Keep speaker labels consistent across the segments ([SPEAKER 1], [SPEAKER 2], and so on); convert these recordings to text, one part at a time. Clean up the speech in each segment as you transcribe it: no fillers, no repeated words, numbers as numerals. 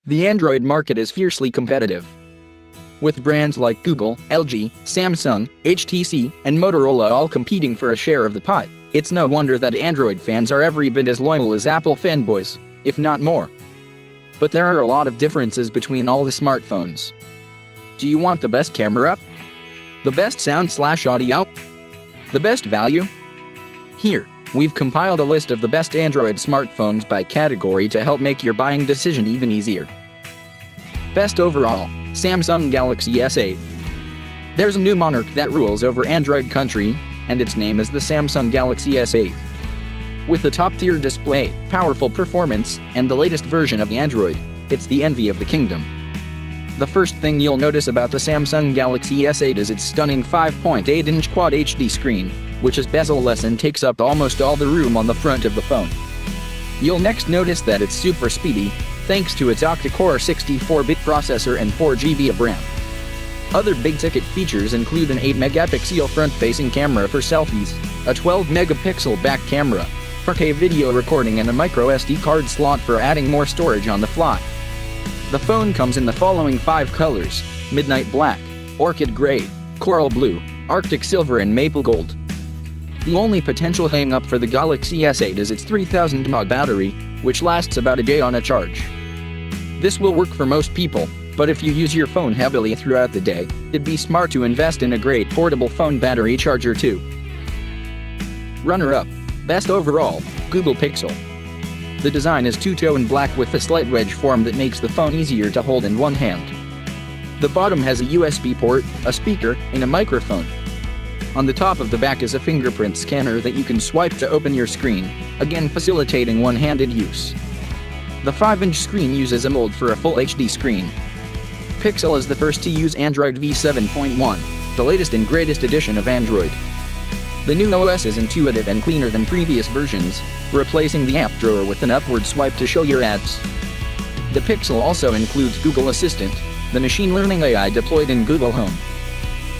[SPEAKER 1] The Android market is fiercely competitive. With brands like Google, LG, Samsung, HTC, and Motorola all competing for a share of the pie, it's no wonder that Android fans are every bit as loyal as Apple fanboys, if not more. But there are a lot of differences between all the smartphones. Do you want the best camera? The best sound/audio? The best value? Here, we've compiled a list of the best Android smartphones by category to help make your buying decision even easier. Best overall, Samsung Galaxy S8. There's a new monarch that rules over Android country, and its name is the Samsung Galaxy S8. With a top-tier display, powerful performance, and the latest version of Android, it's the envy of the kingdom. The first thing you'll notice about the Samsung Galaxy S8 is its stunning 5.8-inch Quad HD screen, which is bezel-less and takes up almost all the room on the front of the phone. You'll next notice that it's super speedy, thanks to its octa-core 64-bit processor and 4GB of RAM. Other big-ticket features include an 8-megapixel front-facing camera for selfies, a 12-megapixel back camera, 4K video recording, and a microSD card slot for adding more storage on the fly. The phone comes in the following 5 colors: midnight black, orchid gray, coral blue, arctic silver, and maple gold. The only potential hang-up for the Galaxy S8 is its 3000 mAh battery, which lasts about a day on a charge. This will work for most people, but if you use your phone heavily throughout the day, it'd be smart to invest in a great portable phone battery charger too. Runner-up. Best overall, Google Pixel. The design is two-tone black with a slight wedge form that makes the phone easier to hold in one hand. The bottom has a USB port, a speaker, and a microphone. On the top of the back is a fingerprint scanner that you can swipe to open your screen, again facilitating one-handed use. The 5-inch screen uses AMOLED for a full HD screen. Pixel is the first to use Android v7.1, the latest and greatest edition of Android. The new OS is intuitive and cleaner than previous versions, replacing the app drawer with an upward swipe to show your ads. The Pixel also includes Google Assistant, the machine learning AI deployed in Google Home.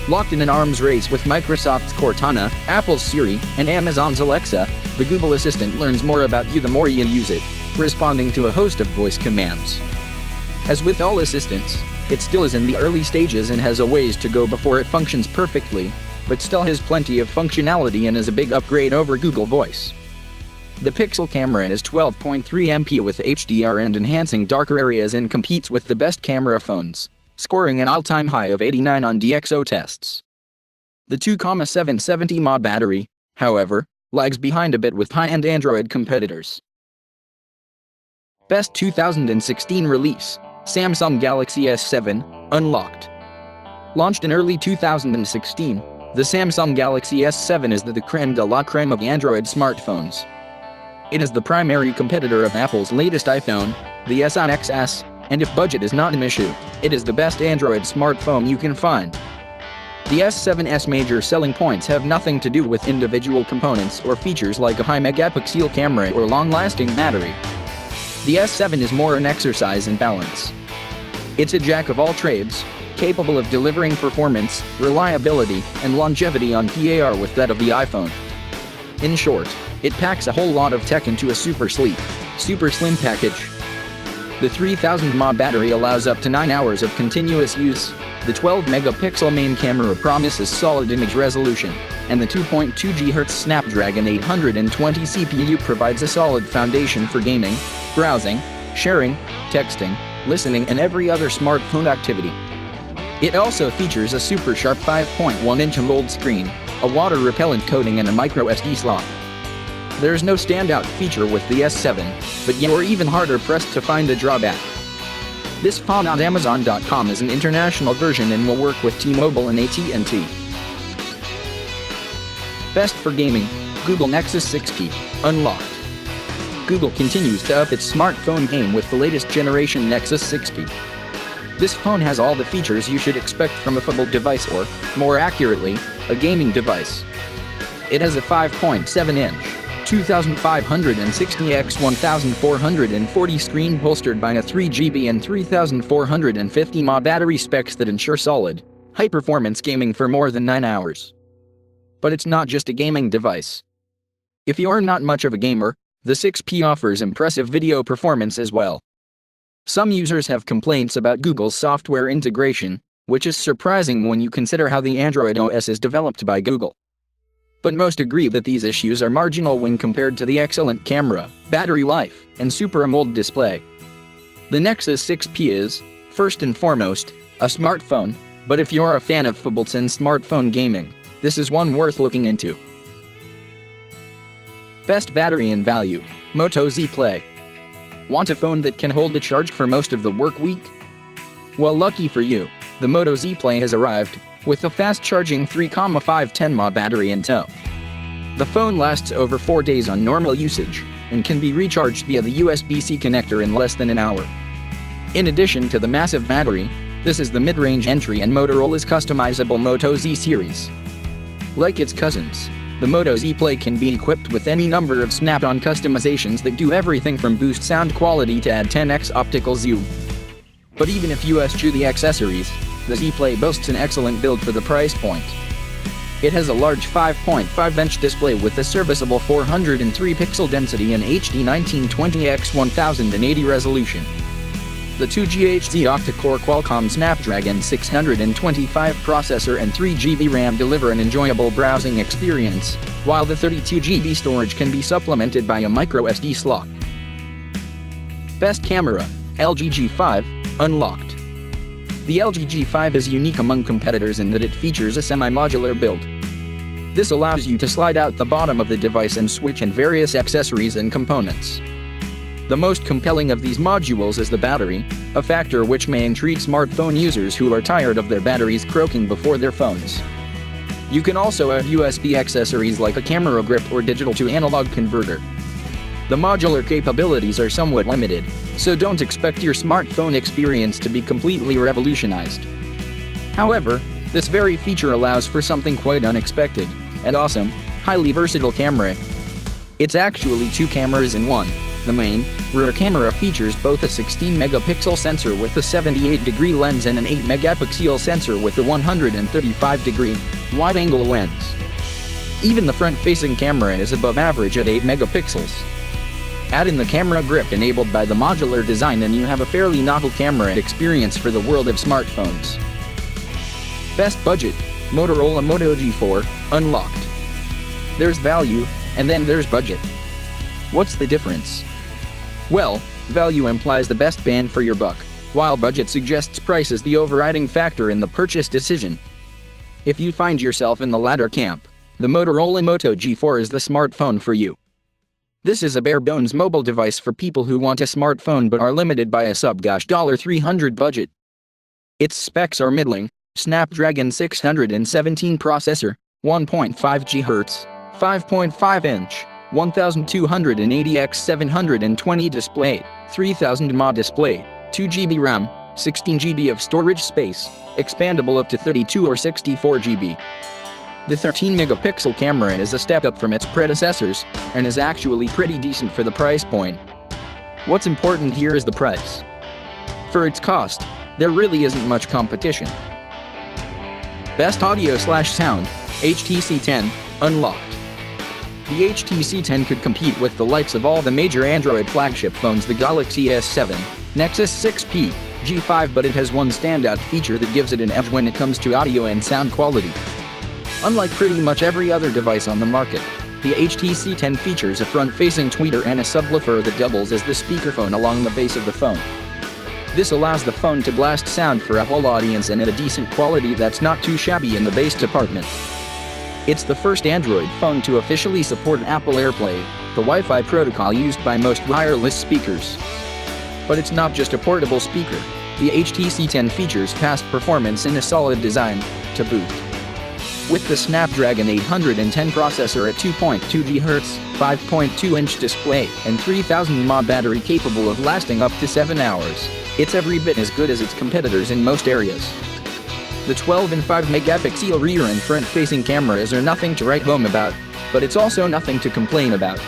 [SPEAKER 1] Locked in an arms race with Microsoft's Cortana, Apple's Siri, and Amazon's Alexa, the Google Assistant learns more about you the more you use it, responding to a host of voice commands. As with all assistants, it still is in the early stages and has a ways to go before it functions perfectly, but still has plenty of functionality and is a big upgrade over Google Voice. The Pixel camera is 12.3 MP with HDR and enhancing darker areas and competes with the best camera phones, scoring an all-time high of 89 on DxO tests. The 2,770 mAh battery, however, lags behind a bit with high-end Android competitors. Best 2016 release, Samsung Galaxy S7, Unlocked. Launched in early 2016, the Samsung Galaxy S7 is the creme de la creme of Android smartphones. It is the primary competitor of Apple's latest iPhone, the S9 XS, and if budget is not an issue, it is the best Android smartphone you can find. The S7's major selling points have nothing to do with individual components or features like a high megapixel camera or long-lasting battery. The S7 is more an exercise in balance. It's a jack of all trades, capable of delivering performance, reliability, and longevity on par with that of the iPhone. In short, it packs a whole lot of tech into a super slim package. The 3000 mAh battery allows up to 9 hours of continuous use, the 12-megapixel main camera promises solid image resolution, and the 2.2 GHz Snapdragon 820 CPU provides a solid foundation for gaming, browsing, sharing, texting, listening, and every other smartphone activity. It also features a super sharp 5.1-inch AMOLED screen, a water-repellent coating, and a microSD slot. There's no standout feature with the S7, but you're even harder pressed to find a drawback. This phone on Amazon.com is an international version and will work with T-Mobile and AT&T. Best for gaming, Google Nexus 6P, Unlocked. Google continues to up its smartphone game with the latest generation Nexus 6P. This phone has all the features you should expect from a mobile device or, more accurately, a gaming device. It has a 5.7-inch, 2560 x 1440 screen bolstered by a 3GB and 3450 mAh battery, specs that ensure solid, high-performance gaming for more than 9 hours. But it's not just a gaming device. If you're not much of a gamer, the 6P offers impressive video performance as well. Some users have complaints about Google's software integration, which is surprising when you consider how the Android OS is developed by Google. But most agree that these issues are marginal when compared to the excellent camera, battery life, and Super AMOLED display. The Nexus 6P is, first and foremost, a smartphone, but if you're a fan of phones and smartphone gaming, this is one worth looking into. Best battery and value, Moto Z Play. Want a phone that can hold a charge for most of the work week? Well, lucky for you, the Moto Z Play has arrived, with a fast-charging 3,510 mAh battery in tow. The phone lasts over 4 days on normal usage, and can be recharged via the USB-C connector in less than an hour. In addition to the massive battery, this is the mid-range entry in Motorola's customizable Moto Z series. Like its cousins, the Moto Z Play can be equipped with any number of snap-on customizations that do everything from boost sound quality to add 10x optical zoom. But even if you eschew the accessories, the Z Play boasts an excellent build for the price point. It has a large 5.5-inch display with a serviceable 403 pixel density and HD 1920x1080 resolution. The 2GHz octa-core Qualcomm Snapdragon 625 processor and 3GB RAM deliver an enjoyable browsing experience, while the 32GB storage can be supplemented by a microSD slot. Best camera, LG G5, unlocked. The LG G5 is unique among competitors in that it features a semi-modular build. This allows you to slide out the bottom of the device and switch in various accessories and components. The most compelling of these modules is the battery, a factor which may intrigue smartphone users who are tired of their batteries croaking before their phones. You can also add USB accessories like a camera grip or digital-to-analog converter. The modular capabilities are somewhat limited, so don't expect your smartphone experience to be completely revolutionized. However, this very feature allows for something quite unexpected and awesome: highly versatile camera. It's actually two cameras in one. The main, rear camera features both a 16-megapixel sensor with a 78-degree lens and an 8-megapixel sensor with a 135-degree wide-angle lens. Even the front-facing camera is above average at 8 megapixels. Add in the camera grip enabled by the modular design and you have a fairly novel camera experience for the world of smartphones. Best budget, Motorola Moto G4, unlocked. There's value, and then there's budget. What's the difference? Well, value implies the best bang for your buck, while budget suggests price is the overriding factor in the purchase decision. If you find yourself in the latter camp, the Motorola Moto G4 is the smartphone for you. This is a bare-bones mobile device for people who want a smartphone but are limited by a sub-$300 budget. Its specs are middling: Snapdragon 617 processor, 1.5 GHz, 5.5-inch, 1280x720 display, 3000 mAh display, 2GB RAM, 16GB of storage space, expandable up to 32 or 64GB. The 13-megapixel camera is a step up from its predecessors, and is actually pretty decent for the price point. What's important here is the price. For its cost, there really isn't much competition. Best audio/sound, HTC 10, unlocked. The HTC 10 could compete with the likes of all the major Android flagship phones, the Galaxy S7, Nexus 6P, G5, but it has one standout feature that gives it an edge when it comes to audio and sound quality. Unlike pretty much every other device on the market, the HTC 10 features a front-facing tweeter and a subwoofer that doubles as the speakerphone along the base of the phone. This allows the phone to blast sound for a whole audience and at a decent quality that's not too shabby in the bass department. It's the first Android phone to officially support Apple AirPlay, the Wi-Fi protocol used by most wireless speakers. But it's not just a portable speaker. The HTC 10 features fast performance and a solid design to boot. With the Snapdragon 810 processor at 2.2 GHz, 5.2-inch display, and 3000 mAh battery capable of lasting up to 7 hours, it's every bit as good as its competitors in most areas. The 12 and 5 megapixel rear and front-facing cameras are nothing to write home about, but it's also nothing to complain about.